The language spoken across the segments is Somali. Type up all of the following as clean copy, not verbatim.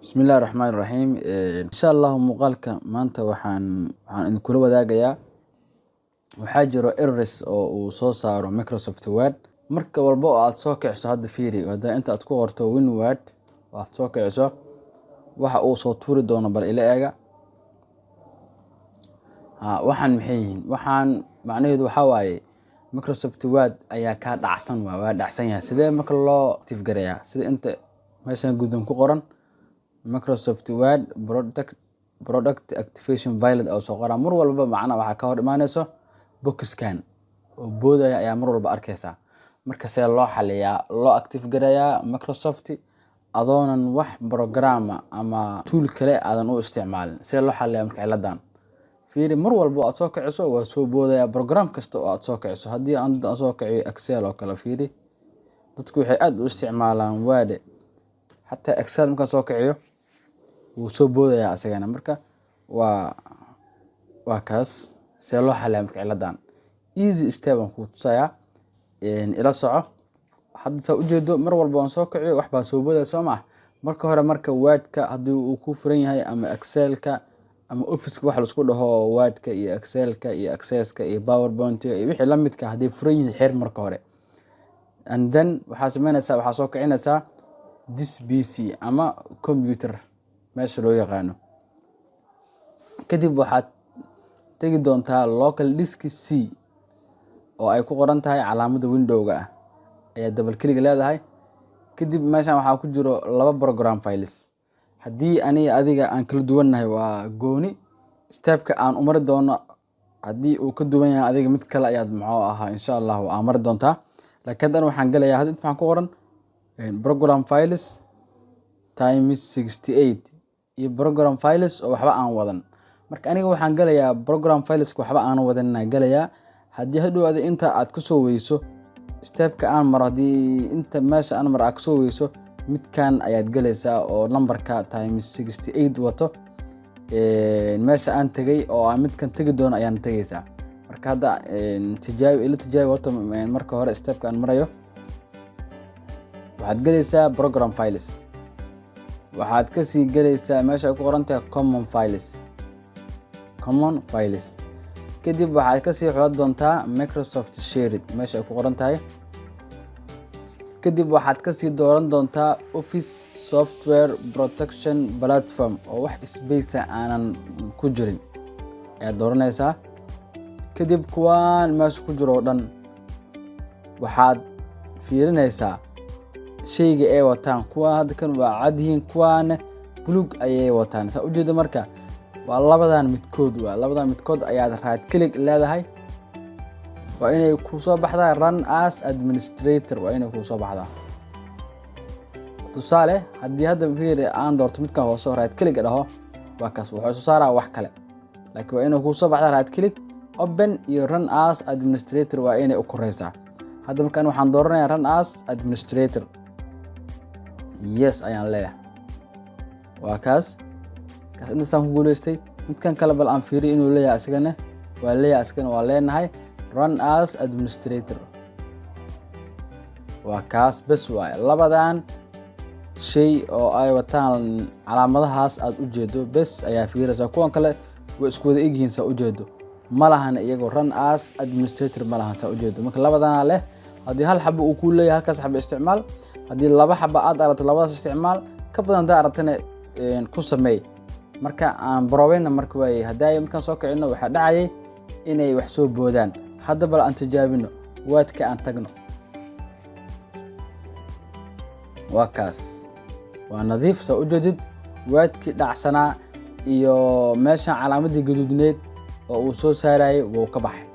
Bismillaahi Raxmaani Raxiim. Insha Allah muuqaalka maanta waxaan idinkula wadaagayaa waxaa jiro errors oo uu soo saaro Microsoft Word marka walba oo aad soo kiciso. Hadda fiiri, hadda inta aad ku qorto WinWord oo aad soo kiciso waxa uu soo tuuri doono bal ila eega. Waxaan maxay yihiin? Waxaan macnaheedu waxa waaye Microsoft Word ayaa ka dhacsan, waa dhacsan yahay. Sidee marka loo active gareeyaa? Sida inta meeshan gudan ku qoran Microsoft Word product activation violate oo soo qoraa mar walba macna waxa ka hor imaanayso boxkan oo boodaya ayaa mar walba arkaysaa. Marka see loo xaliyaa, loo active gareeyaa Microsoft adoonan wax program ama tool kale aadan u isticmaalin. See loo xaliyaa marka ciladan? Fiiri, mar walba aad soo kiciso waa soo boodaya program kasta oo aad soo kiciso. Haddii aan soo kiciyo Excel oo kale, fiiri dadku waxay aad u isticmaalaan Word, hatta Excel marka soo kiciyo wuu soo boodaya asagana. Marka waa kaas see loo xaliyaa marka ciladan. Easy step aan ku tusayaa ila soco. Hadda saa u jeedo mar walba aan soo kiciyo wax baa soo boodaya soo ma. Marka hore marka Word-ka haddii uu ku furan yahay ama Excel-ka ama Office-ka wax la isku dhaho Word-ka iyo Excel-ka iyo Access-ka iyo PowerPoint-ka iyo wixii la midka haddii furan yihiin xeer marka hore. And then waxaa soo kicinaysaa this PC ama computer meesha loo yaqaano. Kadib waxaad tegi doontaa local disk C oo ay ku qoran tahay calaamadda Windows-ga ah ayaa double click leedahay. Kadib meeshan waxaa ku jiro laba program files. Haddii adiga aan kala duwannahay waa gooni. Step-ka aan u mari doono haddii uu ka duwan yahay adiga mid kale ayaad insha Allah waa mari doontaa. Laakiin hadda waxaan galayaa hadda waxaan ku qoran program files times 68 iyo program files oo waxba aan wadan. Marka aniga waxaan galayaa program files waxba aan wadan galayaa. Haddii hadhow inta aad ku soo weyso step-ka aan maro, haddii inta meesha aan maro aad ku soo weyso midkan ayaad galaysaa oo numberka times 68 wato. Meesha aan tagay oo aan midkan tagi doono ayaan tagaysaa. Marka hadda tijaabi horta marka hore step-ka aan marayo waxaad galaysaa program files. Waxaad ka sii galaysaa meesha ay ku qoran tahay common files. Kadib waxaad ka sii xulan doontaa Microsoft Shared meesha ay ku qoran tahay. Kadib waxaad ka sii dooran doontaa Office Software Protection Platform oo wax space aanan ku jirin ayaad dooranaysaa. Kadib kuwaan meesha ku jiro oo dhan waxaad fiirinaysaa shayga ay wataan. Kuwa hadda kan waa cad yihiin, kuwaana buluug ayay wataan. Saa u jeedo marka waa labadan midkood ayaad right click leedahay. waa inay ku soo baxdaa run as administrator. waa inay ku soo baxdaa. Tusaale haddii hadda fiiri aan doorto midkan hoose right click dhaho waa kaas wuxuu soo saaraa wax kale. Laakiin waa inay ku soo baxdaa right click open iyo run as administrator waa inay u koreysaa. Hadda markaan waxaan dooranayaa run as administrator. Yes ayaan leeyahay. Waa kaas inta saan ku guuleystay. Midkan kale bal aan fiiri inuu leeyahay asagana waa leenahay run as administrator. waa kaas bes waaye. Labadan shay oo ay wataan calaamadahaas aad u jeedo bes ayaa fiiraysaa. Kuwan kale way isku wada egyihiin saa u jeedo. Ma lahan iyagoo run as administrator ma lahan saa u jeedo. Marka labadana leh haddii hal xabo uu ku leeyahay halkaas xabo isticmaal. Haddii laba xabo aad aragto labadaas isticmaal. Ka badan hadaa aragtana ku sameey. Marka aan baroweyna marka way haday markaan soo kicino waxa dhacayay inay wax soo boodaan. Hadda bal aan tijaabino Word-ka aan tagno. waa kaas waa nadiif saa u jeedid. Word-ki dhacsanaa iyo meesha calaamadii gaduudneed oo uu soo saarayay wuu ka baxay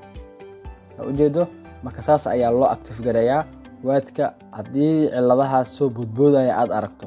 saa u jeedo. marka saas ayaa loo active gareeyaa Word-ka haddii ciladahaas soo boodboodaya aad aragto.